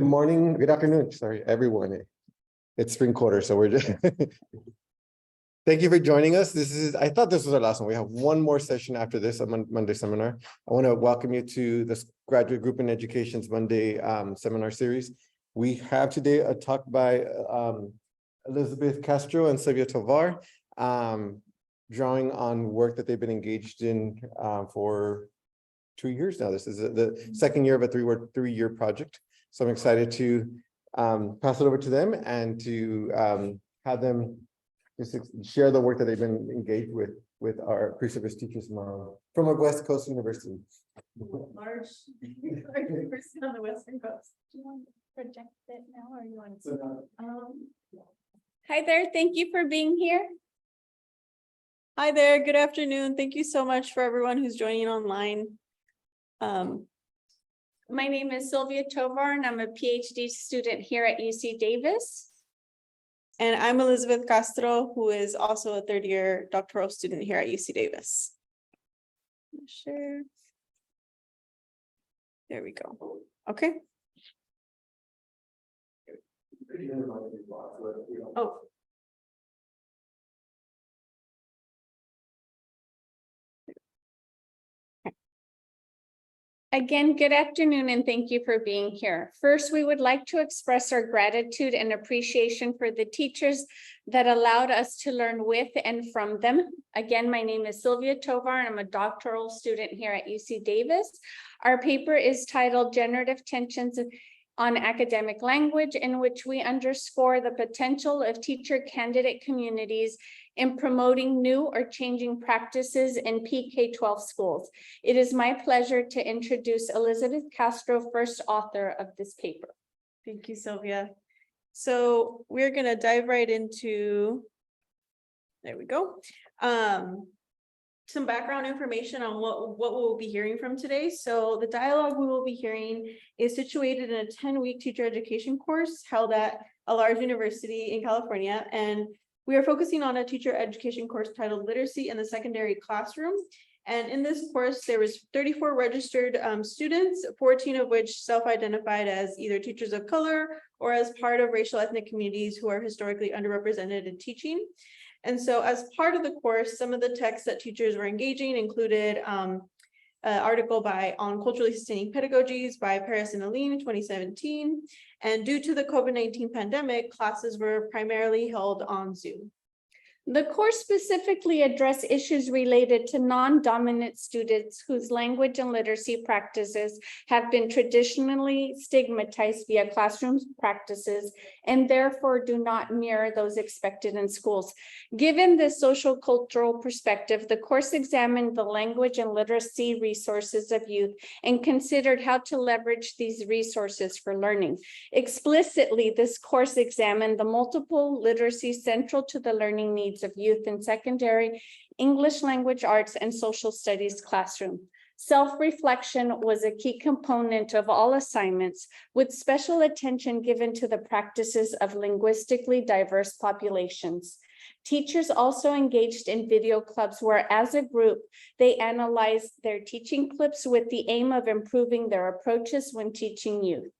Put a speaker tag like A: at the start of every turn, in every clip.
A: Good morning, good afternoon, sorry, everyone. It's spring quarter, so we're just. Thank you for joining us. I thought this was our last one. We have one more session after this, a Monday seminar. I want to welcome you to this Graduate Group in Education's Monday seminar series. We have today a talk by Elizabeth Castro and Silvia Tovar, drawing on work that they've been engaged in for 2 years now. This is the second year of a three-year project. So I'm excited to pass it over to them and to have them just share the work that they've been engaged with our pre-service teachers from a West Coast university.
B: Large university on the Western Coast. Do you want to project it now or you want to?
C: Hi there, thank you for being here.
D: Hi there, good afternoon. Thank you so much for everyone who's joining online.
C: My name is Silvia Tovar and I'm a PhD student here at UC Davis.
D: And I'm Elizabeth Castro, who is also a third-year doctoral student here at UC Davis. Sure. There we go. Okay. Oh.
C: Again, good afternoon and thank you for being here. First, we would like to express our gratitude and appreciation for the teachers that allowed us to learn with and from them. Again, my name is Silvia Tovar and I'm a doctoral student here at UC Davis. Our paper is titled Generative Tensions on Academic Language, in which we underscore the potential of teacher candidate communities in promoting new or changing practices in PK-12 schools. It is my pleasure to introduce Elizabeth Castro, first author of this paper.
D: Thank you, Silvia. So we're going to dive right into, there we go. Some background information on what we'll be hearing from today. So the dialogue we will be hearing is situated in a 10-week teacher education course held at a large university in California. And we are focusing on a teacher education course titled Literacy in the Secondary Classroom. And in this course, there was 34 registered students, 14 of which self-identified as either teachers of color or as part of racial ethnic communities who are historically underrepresented in teaching. And so as part of the course, some of the texts that teachers were engaging included an article on culturally sustaining pedagogies by Paris and Aline in 2017. And due to the COVID-19 pandemic, classes were primarily held on Zoom.
C: The course specifically addressed issues related to non-dominant students whose language and literacy practices have been traditionally stigmatized via classroom practices and therefore do not mirror those expected in schools. Given this social cultural perspective, the course examined the language and literacy resources of youth and considered how to leverage these resources for learning. Explicitly, this course examined the multiple literacy central to the learning needs of youth in secondary English language arts and social studies classroom. Self-reflection was a key component of all assignments, with special attention given to the practices of linguistically diverse populations. Teachers also engaged in video clubs where, as a group, they analyzed their teaching clips with the aim of improving their approaches when teaching youth.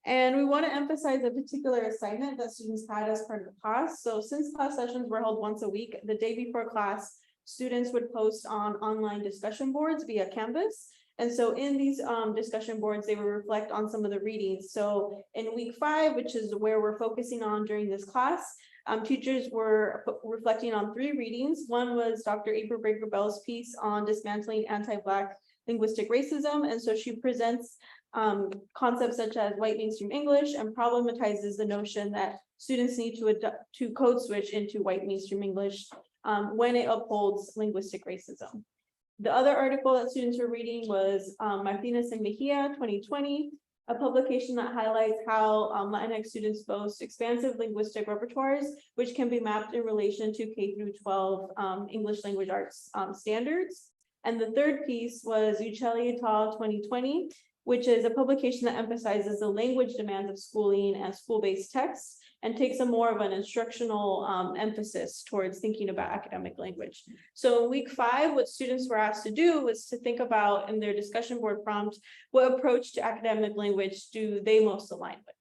D: And we want to emphasize a particular assignment that students had as part of the class. So since class sessions were held once a week, the day before class, students would post on online discussion boards via Canvas. And so in these discussion boards, they would reflect on some of the readings. So in week 5, which is where we're focusing on during this class, teachers were reflecting on 3 readings. One was Dr. April Baker Bell's piece on dismantling anti-Black linguistic racism. And so she presents concepts such as white mainstream English and problematizes the notion that students need to code switch into white mainstream English when it upholds linguistic racism. The other article that students were reading was Martinez and Mejia 2020, a publication that highlights how Latinx students boast expansive linguistic repertoires, which can be mapped in relation to K through 12 English language arts standards. And the third piece was Uccelli et al. 2020, which is a publication that emphasizes the language demands of schooling and school-based texts, and takes a more of an instructional emphasis towards thinking about academic language. So in week 5, what students were asked to do was to think about in their discussion board prompt, what approach to academic language do they most align with?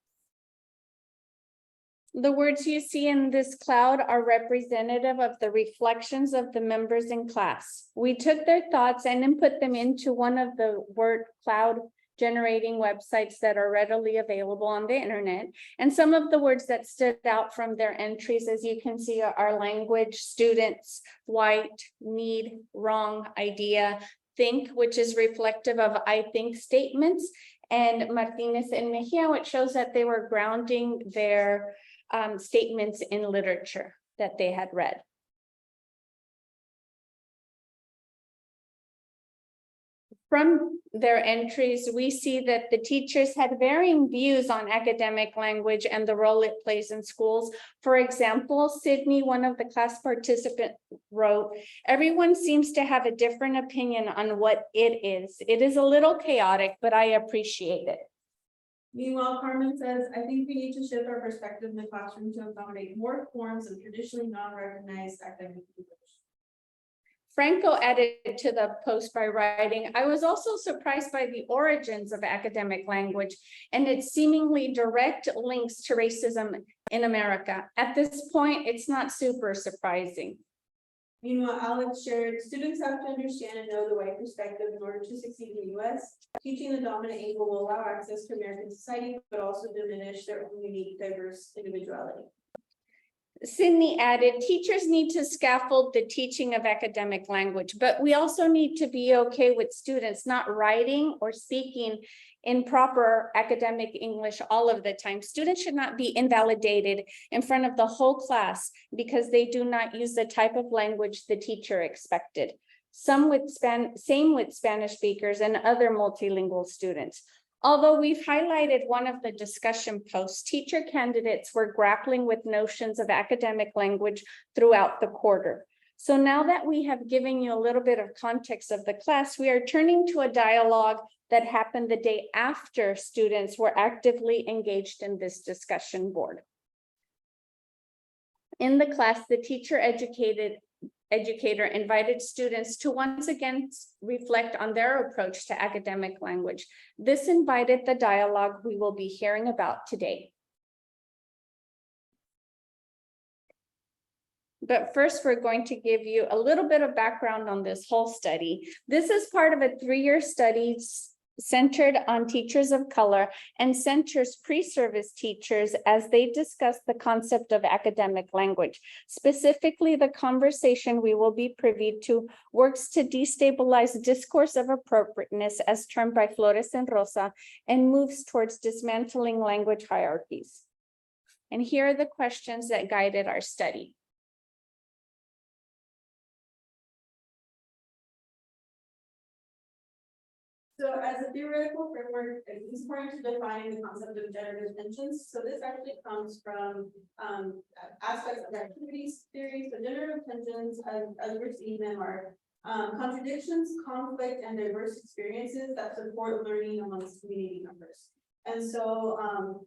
C: The words you see in this cloud are representative of the reflections of the members in class. We took their thoughts and input them into one of the word cloud generating websites that are readily available on the internet. And some of the words that stood out from their entries, as you can see, are language, students, white, need, wrong, idea, think, which is reflective of I think statements, and Martinez and Mejia, which shows that they were grounding their statements in literature that they had read. From their entries, we see that the teachers had varying views on academic language and the role it plays in schools. For example, Sydney, one of the class participants, wrote, "Everyone seems to have a different opinion on what it is. It is a little chaotic, but I appreciate it."
D: Meanwhile, Carmen says, "I think we need to shift our perspective in the classroom to accommodate more forms of traditionally non-recognized academic language."
C: Franco added to the post by writing, "I was also surprised by the origins of academic language and its seemingly direct links to racism in America. At this point, it's not super surprising."
D: Meanwhile, Alex shared, "Students have to understand and know the white perspective in order to succeed in the US. Teaching the dominant angle will allow access to American society, but also diminish their own unique, diverse individuality."
C: Sydney added, "Teachers need to scaffold the teaching of academic language, but we also need to be okay with students not writing or speaking in proper academic English all of the time. Students should not be invalidated in front of the whole class because they do not use the type of language the teacher expected. Same with Spanish speakers and other multilingual students. Although we've highlighted one of the discussion posts, teacher candidates were grappling with notions of academic language throughout the quarter. So now that we have given you a little bit of context of the class, we are turning to a dialogue that happened the day after students were actively engaged in this discussion board. In the class, the educator invited students to once again reflect on their approach to academic language. This invited the dialogue we will be hearing about today. But first, we're going to give you a little bit of background on this whole study. This is part of a 3-year study centered on teachers of color and centers pre-service teachers as they discuss the concept of academic language. Specifically, the conversation we will be privy to works to destabilize discourse of appropriateness as termed by Flores and Rosa and moves towards dismantling language hierarchies. And here are the questions that guided our study.
D: So as a theoretical framework, it's important to define the concept of generative tensions. So this actually comes from aspects of activities theory. So generative tensions, as we're seeing them, are contradictions, conflict, and diverse experiences that support learning amongst community members. And so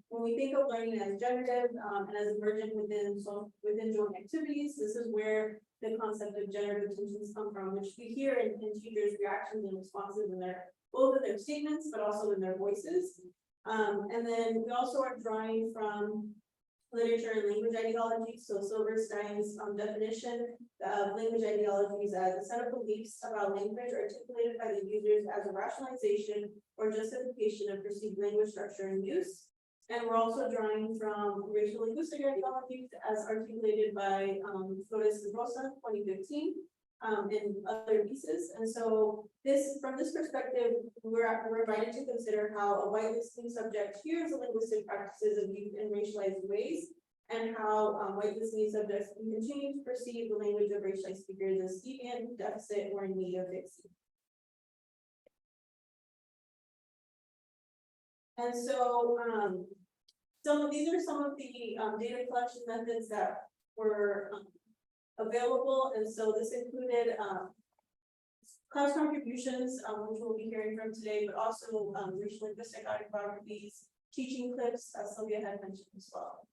D: when we think of learning as generative and as emergent within joint activities, this is where the concept of generative tensions come from, which we hear in teachers' reactions and responses in both of their statements, but also in their voices. And then we also are drawing from literature and language ideology. So Silverstein's definition of language ideologies as a set of beliefs about language articulated by the users as a rationalization or justification of perceived language structure and use. And we're also drawing from racial linguistic ideologies as articulated by Flores and Rosa, 2015. And other pieces. And so from this perspective, we're invited to consider how a white listening subject hears the linguistic practices of youth in racialized ways, and how white listening subjects can continue to perceive the language of racialized speakers as deviant, deficit, or in need of fixing. And so these are some of the data collection methods that were available, and so this included class contributions, which we'll be hearing from today, but also racial linguistic autobiographies, teaching clips, as Silvia had mentioned as well.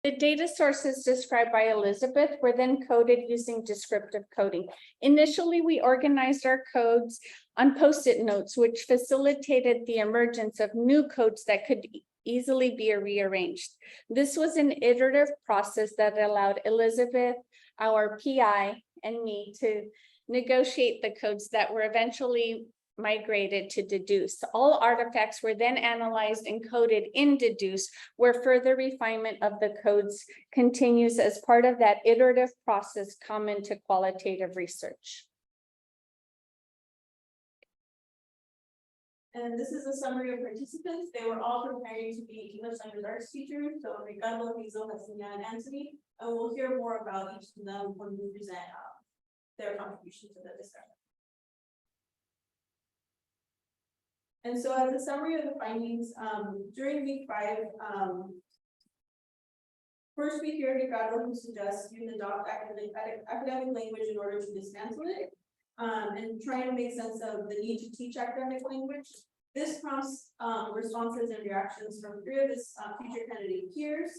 C: The data sources described by Elizabeth were then coded using descriptive coding. Initially, we organized our codes on Post-it notes, which facilitated the emergence of new codes that could easily be rearranged. This was an iterative process that allowed Elizabeth, our PI, and me to negotiate the codes that were eventually migrated to Deduce. All artifacts were then analyzed and coded in Deduce, where further refinement of the codes continues as part of that iterative process common to qualitative research.
D: And this is a summary of participants. They were all preparing to be English language arts teachers. So Ricardo, Hazel, Hasina, and Anthony. And we'll hear more about each of them when we present their contribution to the discussion. And so as a summary of the findings, during week 5, first we hear Ricardo who suggests you adopt academic language in order to dismantle it, and try to make sense of the need to teach academic language. This prompts responses and reactions from 3 of his future candidate peers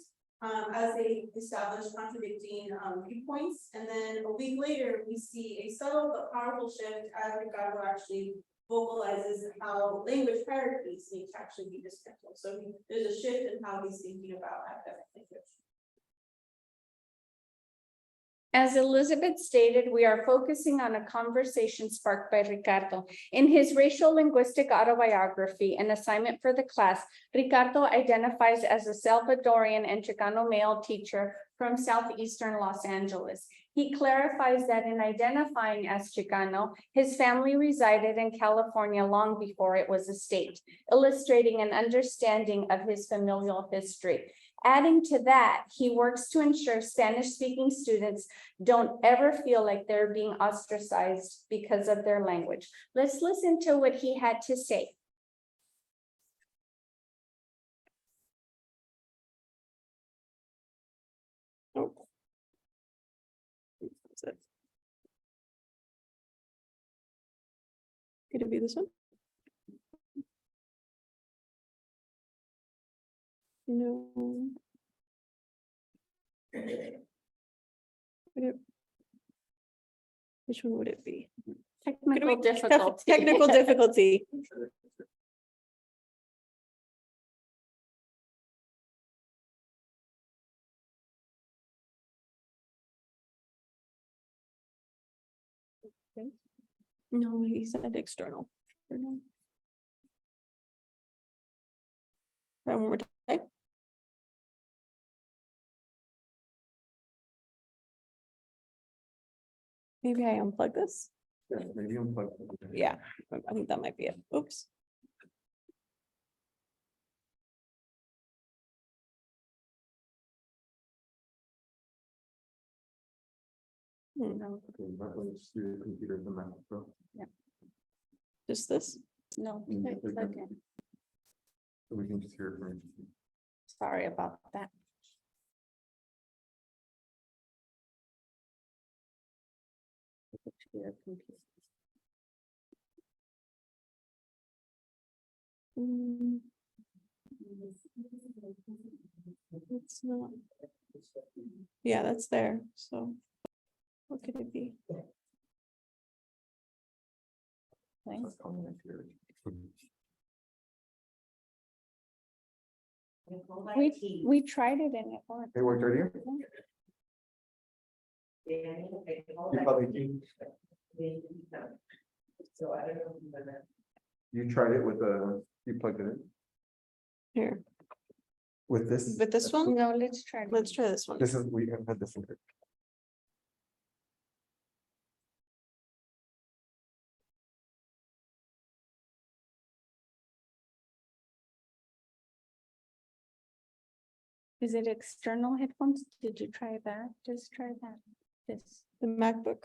D: as they establish contradicting viewpoints. And then a week later, we see a subtle but powerful shift as Ricardo actually vocalizes how language hierarchies need to actually be dismantled. So there's a shift in how he's thinking about academic language.
C: As Elizabeth stated, we are focusing on a conversation sparked by Ricardo. In his racial linguistic autobiography, an assignment for the class, Ricardo identifies as a Salvadorian and Chicano male teacher from southeastern Los Angeles. He clarifies that in identifying as Chicano, his family resided in California long before it was a state, illustrating an understanding of his familial history. Adding to that, he works to ensure Spanish-speaking students don't ever feel like they're being ostracized because of their language. Let's listen to what he had to say.
D: Could it be this one? No. Which one would it be?
C: Technical difficulty.
D: Technical difficulty. No, he said external. Try one more time. Maybe I unplug this. Yeah, I think that might be it. Oops. Just this?
C: No, it's okay.
A: We can just hear it from you.
C: Sorry about that.
D: It's not. Yeah, that's there. So what could it be?
C: We tried it and it worked.
A: It worked right here? You probably
E: So I don't know.
A: You tried it with you plugged it in
D: Here,
A: with this?
D: with this one?
C: No, let's try.
D: Let's try this one.
A: This is, we have had this in here.
C: Is it external headphones? Did you try that? Just try that. This.
D: The MacBook.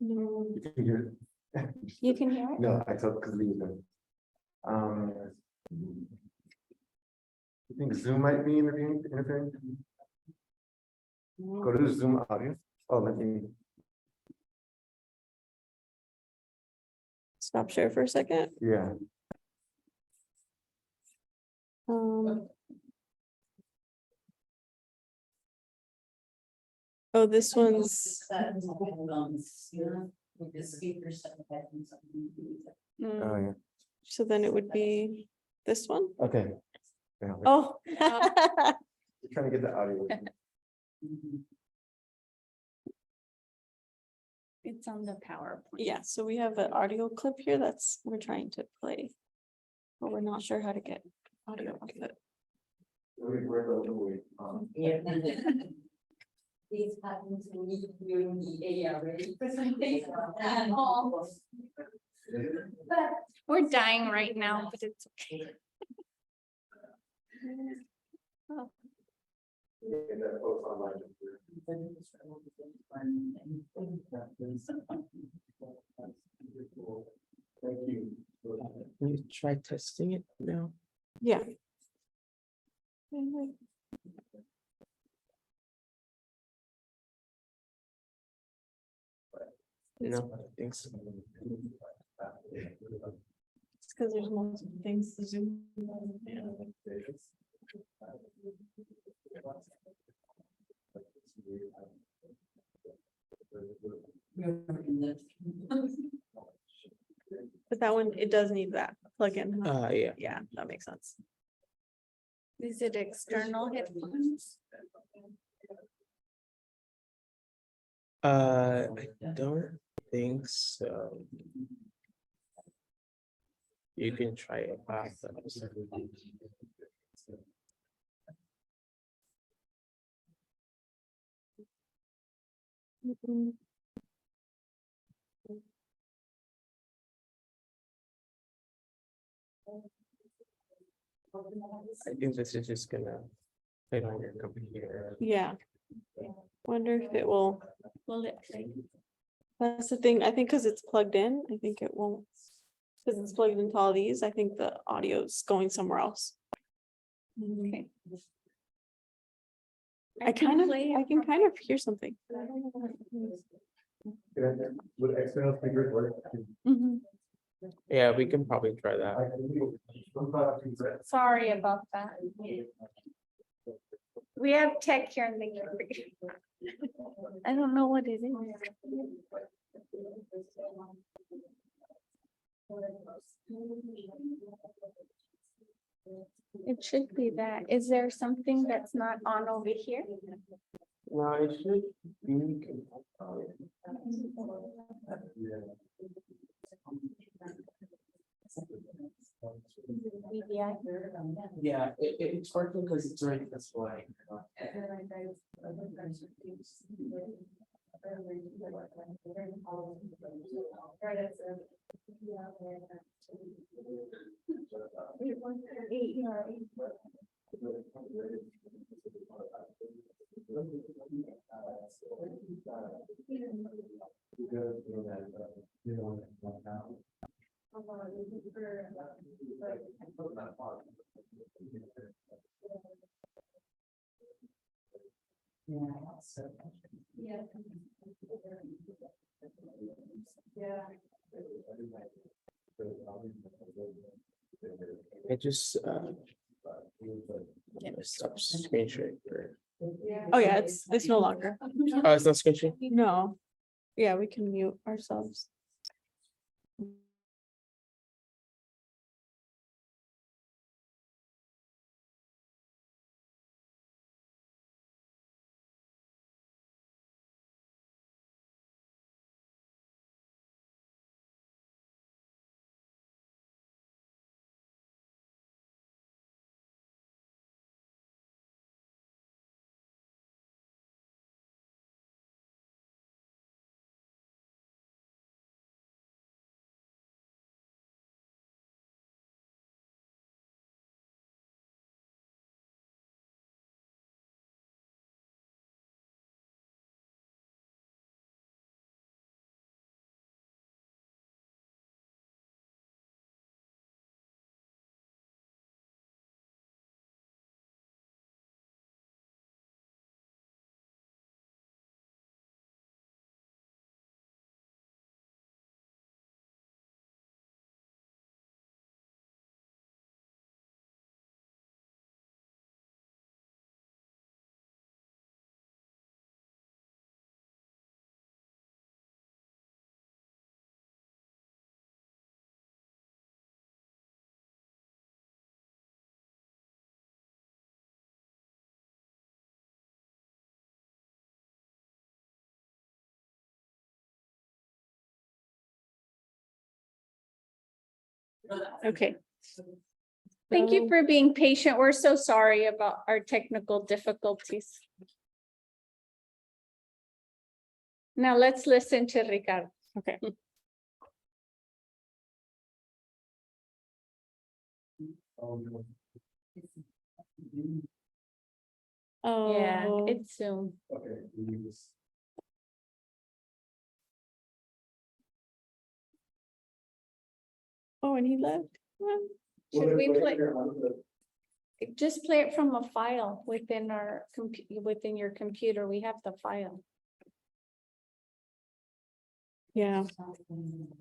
D: No.
A: You can hear it.
C: You can hear it?
A: No, I thought because we you think Zoom might be interfering? Go to the Zoom audience. Oh, let me.
D: Stop share for a second.
A: Yeah.
D: Oh, this one's,
A: Oh, yeah.
D: so then it would be this one?
A: Okay. Yeah, we're
D: Oh.
A: trying to get the audio.
C: It's on the PowerPoint.
D: Yeah, so we have an audio clip here that's, we're trying to play. But we're not sure how to get audio off it.
B: These happens to me during the ARA presentation. But
C: We're dying right now, but it's okay.
E: Can you try testing it now?
D: Yeah.
E: No, I think so.
D: It's because there's multiple things to zoom. But that one, it does need that plug-in. Huh?
E: Yeah.
D: Yeah, that makes sense.
C: Is it external headphones?
E: I don't think so. You can try it after. I think this is just gonna fit on your computer.
D: Yeah. Wonder if it will,
C: Will it play?
D: that's the thing, I think because it's plugged in, I think it won't. Because it's plugged into all these, I think the audio's going somewhere else.
C: Okay.
D: I
C: can play it
D: can
C: from
D: kind of hear something.
A: Would external speakers work?
C: Mhm.
E: Yeah, we can probably try that.
C: Sorry about that. We have tech here in the. I don't know what it is. It should be that. Is there something that's not on over here?
E: No, it should be.
C: VDI?
E: Yeah, it's working because it's already displaying. It just stop screen share.
D: Oh, yeah, it's no longer.
E: Oh, it's not screen share?
D: No. Yeah, we can mute ourselves.
C: Okay. Thank you for being patient. We're so sorry about our technical difficulties. Now let's listen to Ricardo.
D: Okay.
C: Yeah,
D: Oh,
C: it's Zoom.
D: oh, and he left. Well,
C: Should we play? Just play it from a file within within your computer. We have the file.
D: yeah.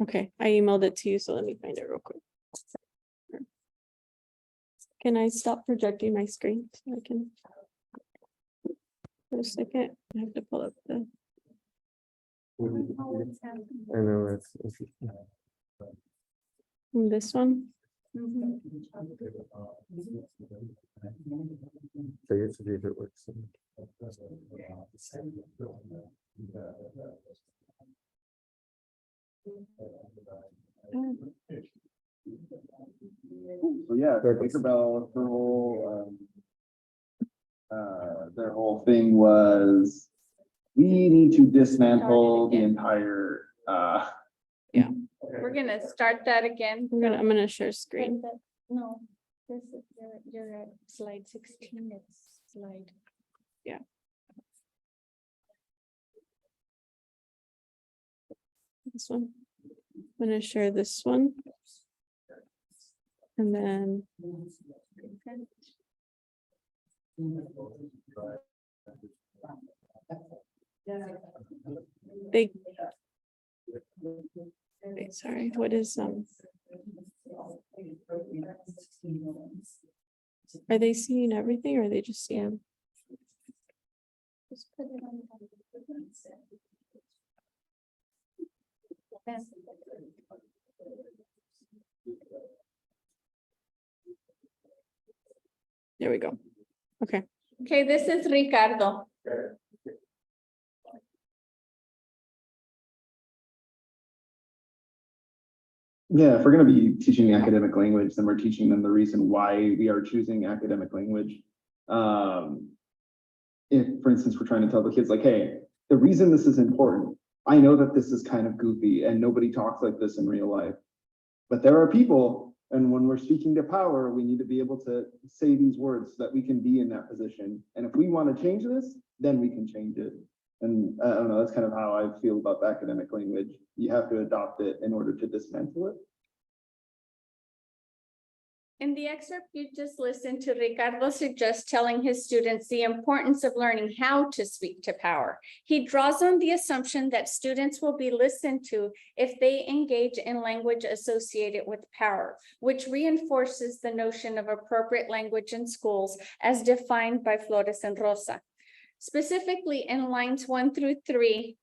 D: Okay, I emailed it to you, so let me find it real quick. Can I stop projecting my screen so I can? For a second, I have to pull up the.
A: I know it's.
D: This one.
C: Mhm.
A: Say it to see if it works.
F: So yeah,
A: Very good.
F: Tinkerbell, their whole thing was, we need to dismantle the
C: again.
F: entire,
C: We're gonna start that again.
D: I'm gonna share screen.
C: No, this is, you're at slide 16, it's slide.
D: This one. I'm gonna share this one. And then. They. Wait, sorry, what is, are they seeing everything or are they just seeing?
C: Just put it on.
D: There we go. Okay.
C: Okay, this is Ricardo.
F: yeah, if we're gonna be teaching academic language, then we're teaching them the reason why we are choosing academic language. If, for instance, we're trying to tell the kids like, hey, the reason this is important, I know that this is kind of goofy and nobody talks like this in real life. But there are people, and when we're speaking to power, we need to be able to say these words so that we can be in that position. And if we want to change this, then we can change it. And I don't know, that's kind of how I feel about the academic language. You have to adopt it in order to dismantle it.
C: In the excerpt you just listened to, Ricardo suggests telling his students the importance of learning how to speak to power. He draws on the assumption that students will be listened to if they engage in language associated with power, which reinforces the notion of appropriate language in schools as defined by Flores and Rosa. Specifically in lines 1 through 3,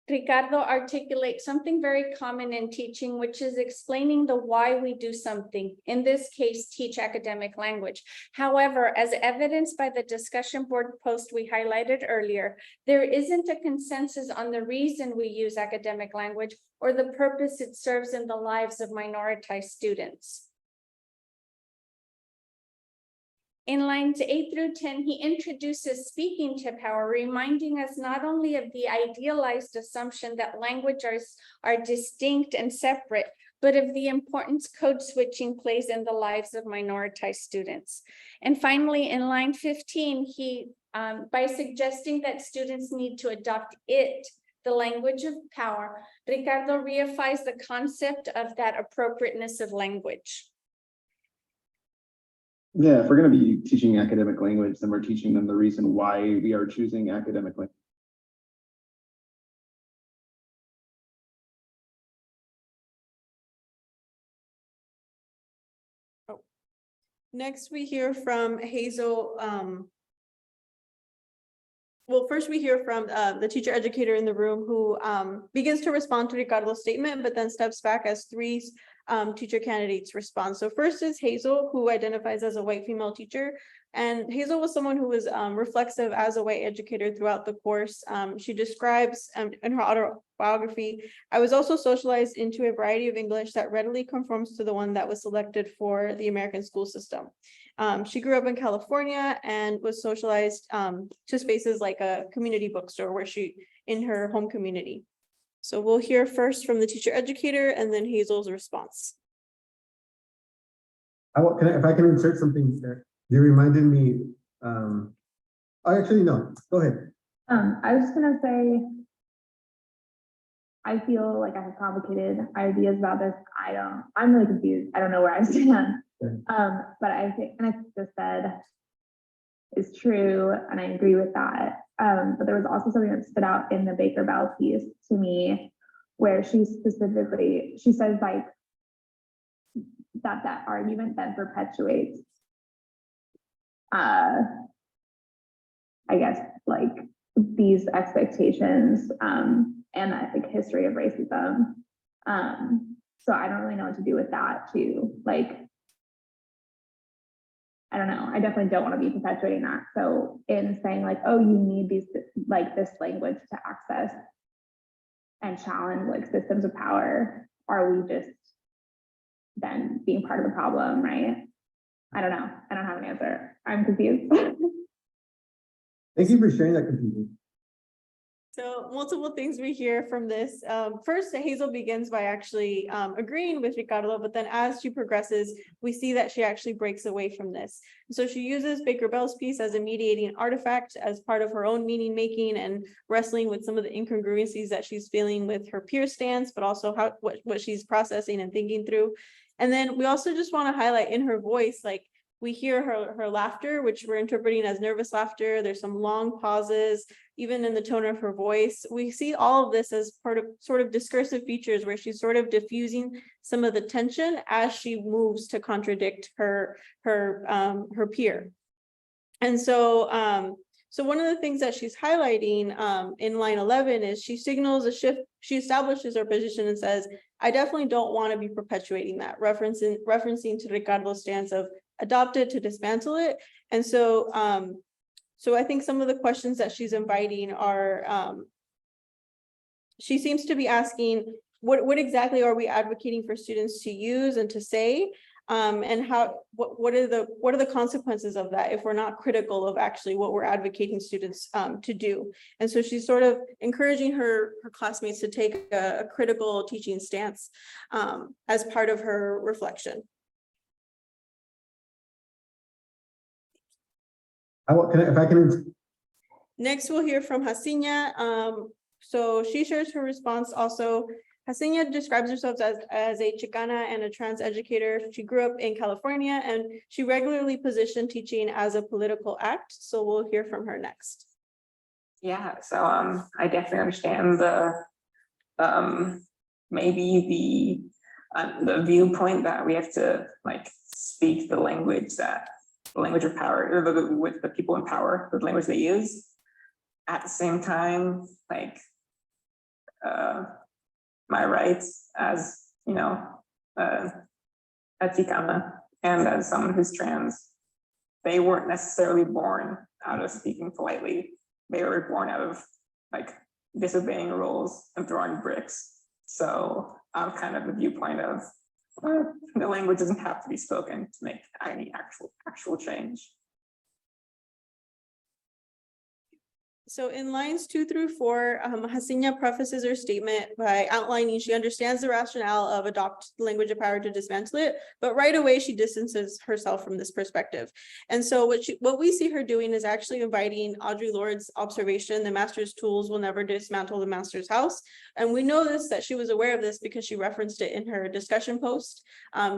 C: Ricardo articulates something very common in teaching, which is explaining the why we do something, in this case, teach academic language. However, as evidenced by the discussion board post we highlighted earlier, there isn't a consensus on the reason we use academic language or the purpose it serves in the lives of minoritized students. In lines 8 through 10, he introduces speaking to power, reminding us not only of the idealized assumption that languages are distinct and separate, but of the importance code switching plays in the lives of minoritized students. And finally, in line 15, he, by suggesting that students need to adopt it, the language of power, Ricardo reifies the concept of that appropriateness of language.
F: Yeah, if we're going to be teaching academic language, then we're teaching them the reason why we are choosing academic language.
D: Next, we hear from Hazel. Well, first we hear from the teacher educator in the room who begins to respond to Ricardo's statement, but then steps back as three teacher candidates respond. So first is Hazel, who identifies as a white female teacher And Hazel was someone who was reflexive as a white educator throughout the course. She describes in her autobiography, I was also socialized into a variety of English that readily conforms to the one that was selected for the American school system. She grew up in California and was socialized to spaces like a community bookstore where in her home community. So we'll hear first from the teacher educator and then Hazel's response.
G: If I can insert something there, you reminded me, actually, no, go ahead.
H: I was just gonna say, I feel like I have complicated ideas about this. I'm really confused. I don't know where I stand.
G: Okay.
H: But I think, and I just said is true, and I agree with that. But there was also something that stood out in the Baker Bell piece to me, where she says like that argument then perpetuates, I guess, like these expectations and that like history of racism. So I don't really know what to do with that too. Like, I don't know. I definitely don't want to be perpetuating that. So in saying like, oh, you need these like this language to access and challenge like systems of power, are we just then being part of the problem, right? I don't know. I don't have an answer. I'm confused.
G: Thank you for sharing that confusion.
D: So multiple things we hear from this. First, Hazel begins by actually agreeing with Ricardo, but then as she progresses, we see that she actually breaks away from this. So she uses Baker Bell's piece as a mediating artifact as part of her own meaning making and wrestling with some of the incongruencies that she's feeling with her peer stance, but also what she's processing and thinking through. And then we also just want to highlight in her voice, like we hear her laughter, which we're interpreting as nervous laughter. There's some long pauses, even in the tone of her voice. We see all of this as part of sort of discursive features where she's sort of diffusing some of the tension as she moves to contradict her peer. And so, so one of the things that she's highlighting in line 11 is she signals a shift. She establishes her position and says, I definitely don't want to be perpetuating that, referencing to Ricardo's stance of adopt it to dismantle it. And so, so I think some of the questions that she's inviting are, she seems to be asking, what exactly are we advocating for students to use and to say? And what are the consequences of that if we're not critical of actually what we're advocating students to do? And so she's sort of encouraging her classmates to take a critical teaching stance as part of her reflection. Next, we'll hear from Hasinya. So she shares her response also. Hasinya describes herself as a Chicana and a trans educator. She grew up in California and she regularly positioned teaching as a political act. So we'll hear from her next.
I: Yeah, so I definitely understand maybe the viewpoint that we have to like speak the language of power, or with the people in power, the language they use. At the same time, like my rights as, you know, a Chicana and as someone who's trans, they weren't necessarily born out of speaking politely. They were born out of like disobeying rules and throwing bricks. So I'm kind of the viewpoint of the language doesn't have to be spoken to make any actual change.
D: So in lines 2 through 4, Hasinya prefaces her statement by outlining she understands the rationale of adopt the language of power to dismantle it, but right away she distances herself from this perspective. And so what we see her doing is actually inviting Audre Lorde's observation, the master's tools will never dismantle the master's house. And we know that she was aware of this because she referenced it in her discussion post.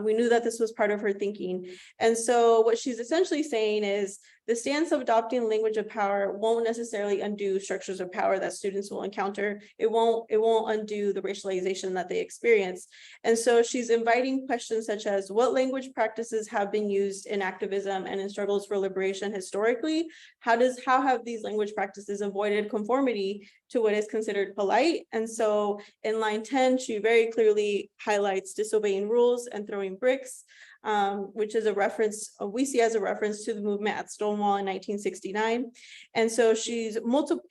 D: We knew that this was part of her thinking. And so what she's essentially saying is the stance of adopting language of power won't necessarily undo structures of power that students will encounter. It won't undo the racialization that they experience. And so she's inviting questions such as what language practices have been used in activism and in struggles for liberation historically? How have these language practices avoided conformity to what is considered polite? And so in line 10, she very clearly highlights disobeying rules and throwing bricks. which is a reference, we see as a reference to the movement at Stonewall in 1969. And so she's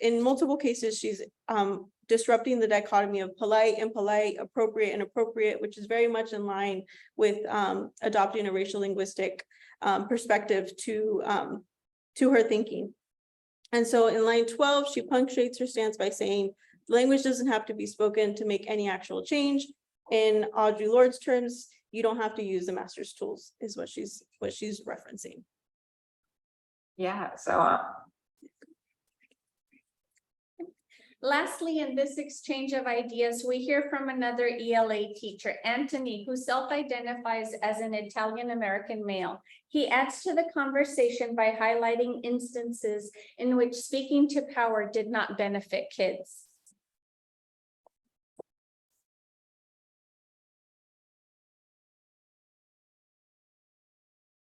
D: in multiple cases, she's disrupting the dichotomy of polite, impolite, appropriate, inappropriate, which is very much in line with adopting a racial linguistic perspective to her thinking. And so in line 12, she punctuates her stance by saying, language doesn't have to be spoken to make any actual change. In Audre Lorde's terms, you don't have to use the master's tools, is what she's referencing.
I: Yeah, so
C: Lastly, in this exchange of ideas, we hear from another ELA teacher, Anthony, who self-identifies as an Italian-American male. He adds to the conversation by highlighting instances in which speaking to power did not benefit kids.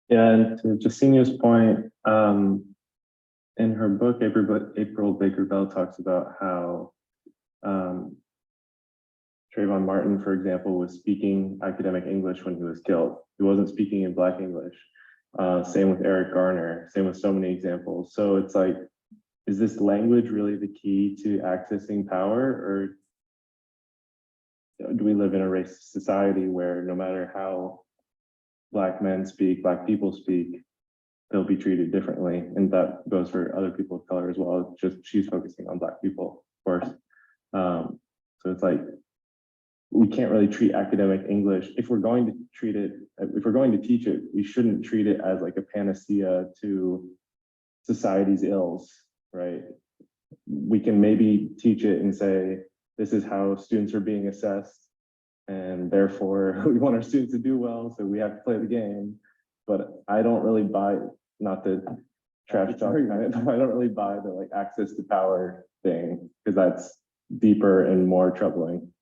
J: Yeah, and to Justinia's point, in her book, April Baker Bell talks about how Trayvon Martin, for example, was speaking academic English when he was killed. He wasn't speaking in Black English. Same with Eric Garner, same with so many examples. So it's like, is this language really the key to accessing power, or do we live in a racist society where no matter how Black men speak, Black people speak, they'll be treated differently? And that goes for other people of color as well. Just she's focusing on Black people, of course. So it's like, we can't really treat academic English. If we're going to treat it, if we're going to teach it, we shouldn't treat it as like a panacea to society's ills, right? We can maybe teach it and say, this is how students are being assessed, and therefore we want our students to do well, so we have to play the game. But I don't really buy, not the trash talk, I don't really buy the like access to power thing, because that's deeper and more troubling.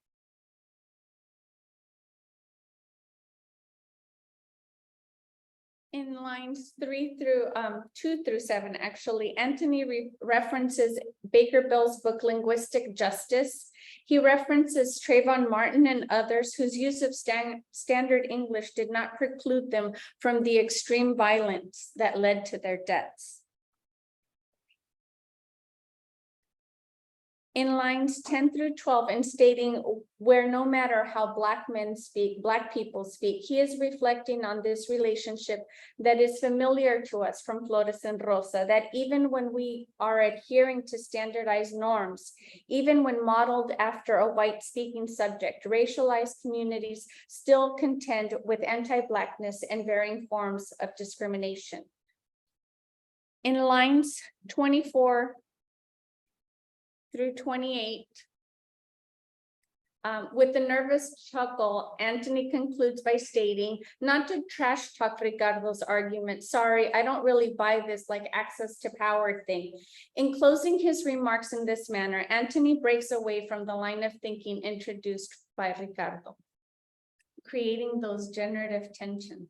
C: In lines 2 through 7, actually, Anthony references Baker Bell's book, Linguistic Justice. He references Trayvon Martin and others whose use of standard English did not preclude them from the extreme violence that led to their deaths. In lines 10 through 12, in stating where no matter how Black men speak, Black people speak, he is reflecting on this relationship that is familiar to us from Flores and Rosa, that even when we are adhering to standardized norms, even when modeled after a white speaking subject, racialized communities still contend with anti-Blackness and varying forms of discrimination. In lines 24 through 28, with a nervous chuckle, Anthony concludes by stating, not to trash talk Ricardo's argument, sorry, I don't really buy this like access to power thing. In closing his remarks in this manner, Anthony breaks away from the line of thinking introduced by Ricardo, creating those generative tensions.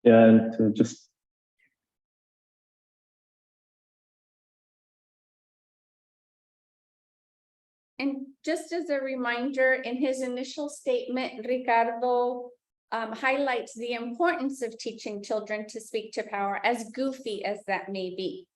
J: Yeah, and to just
C: And just as a reminder, in his initial statement, Ricardo highlights the importance of teaching children to speak to power, as goofy as that may be.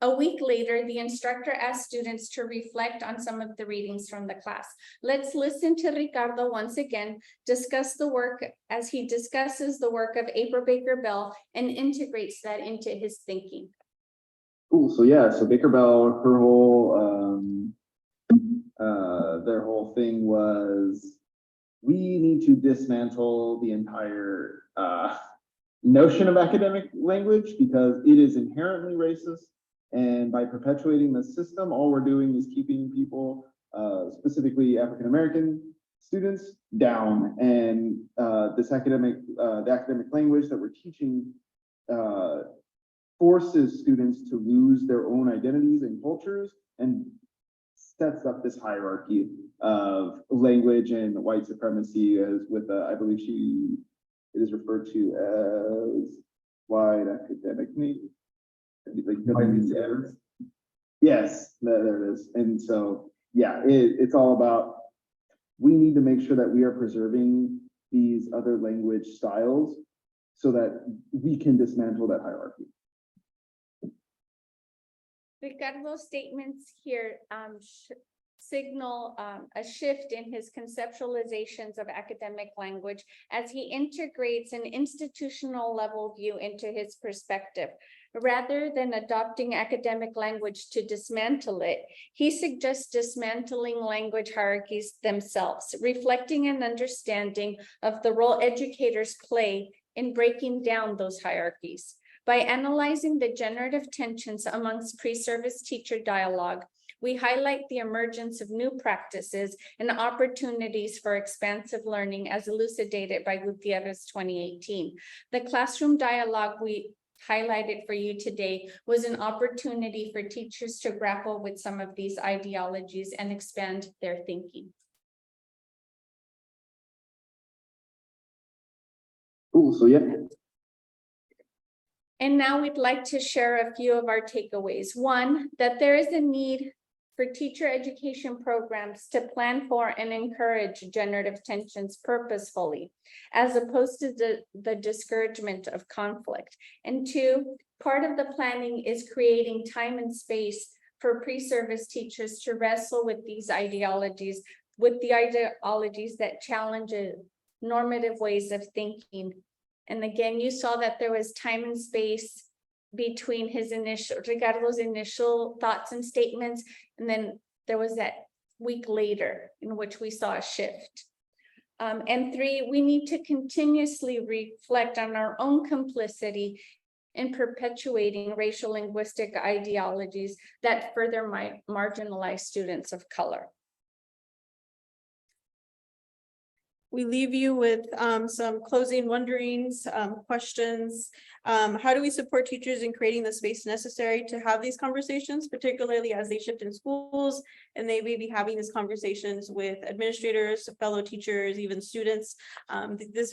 C: A week later, the instructor asked students to reflect on some of the readings from the class. Let's listen to Ricardo once again, discuss the work as he discusses the work of April Baker Bell and integrates that into his thinking.
F: Cool. So yeah, so Baker Bell, her whole their whole thing was, we need to dismantle the entire notion of academic language because it is inherently racist. And by perpetuating the system, all we're doing is keeping people, specifically African-American students, down. And this academic, the academic language that we're teaching forces students to lose their own identities and cultures and sets up this hierarchy of language and white supremacy, as with, I believe it is referred to as white academic name. Yes, there it is. And so, yeah, it's all about we need to make sure that we are preserving these other language styles so that we can dismantle that hierarchy.
C: Ricardo's statements here signal a shift in his conceptualizations of academic language as he integrates an institutional level view into his perspective. Rather than adopting academic language to dismantle it, he suggests dismantling language hierarchies themselves, reflecting an understanding of the role educators play in breaking down those hierarchies. By analyzing the generative tensions amongst pre-service teacher dialogue, we highlight the emergence of new practices and opportunities for expansive learning as elucidated by Gutierrez 2018. The classroom dialogue we highlighted for you today was an opportunity for teachers to grapple with some of these ideologies and expand their thinking.
F: Cool, so yeah.
C: And now we'd like to share a few of our takeaways. One, that there is a need for teacher education programs to plan for and encourage generative tensions purposefully, as opposed to the discouragement of conflict. And two, part of the planning is creating time and space for pre-service teachers to wrestle with these ideologies, that challenge normative ways of thinking. And again, you saw that there was time and space between Ricardo's initial thoughts and statements, and then there was that week later in which we saw a shift. And three, we need to continuously reflect on our own complicity in perpetuating racial linguistic ideologies that further marginalize students of color.
D: We leave you with some closing wonderings, questions. How do we support teachers in creating the space necessary to have these conversations, particularly as they shift in schools and they may be having these conversations with administrators, fellow teachers, even students?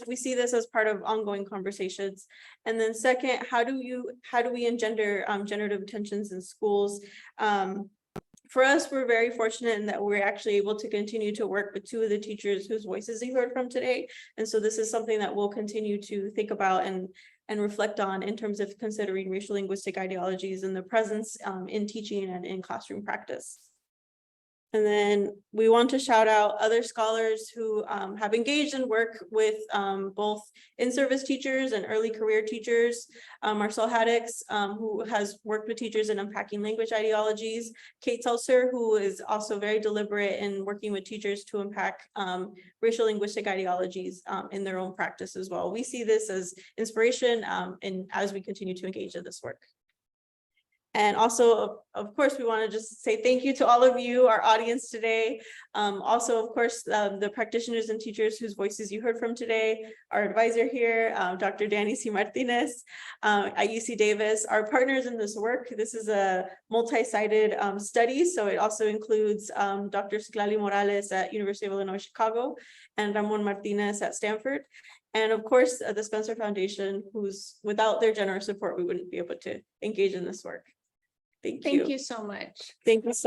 D: We see this as part of ongoing conversations. And then second, how do we engender generative tensions in schools? For us, we're very fortunate in that we're actually able to continue to work with two of the teachers whose voices you heard from today. And so this is something that we'll continue to think about and reflect on in terms of considering racial linguistic ideologies and the presence in teaching and in classroom practice. And then we want to shout out other scholars who have engaged in work with both in-service teachers and early career teachers. Marcel Haddix, who has worked with teachers in unpacking language ideologies. Kate Seltzer, who is also very deliberate in working with teachers to unpack racial linguistic ideologies in their own practice as well. We see this as inspiration and as we continue to engage in this work. And also, of course, we want to just say thank you to all of you, our audience today. Also, of course, the practitioners and teachers whose voices you heard from today, our advisor here, Dr. Danny C. Martinez at UC Davis, our partners in this work. This is a multi-sided study, so it also includes Dr. Sclali Morales at University of Illinois, Chicago, and Ramon Martinez at Stanford. And of course, the Spencer Foundation, who's without their generous support, we wouldn't be able to engage in this work. Thank you.
C: Thank you so much.
D: Thank you so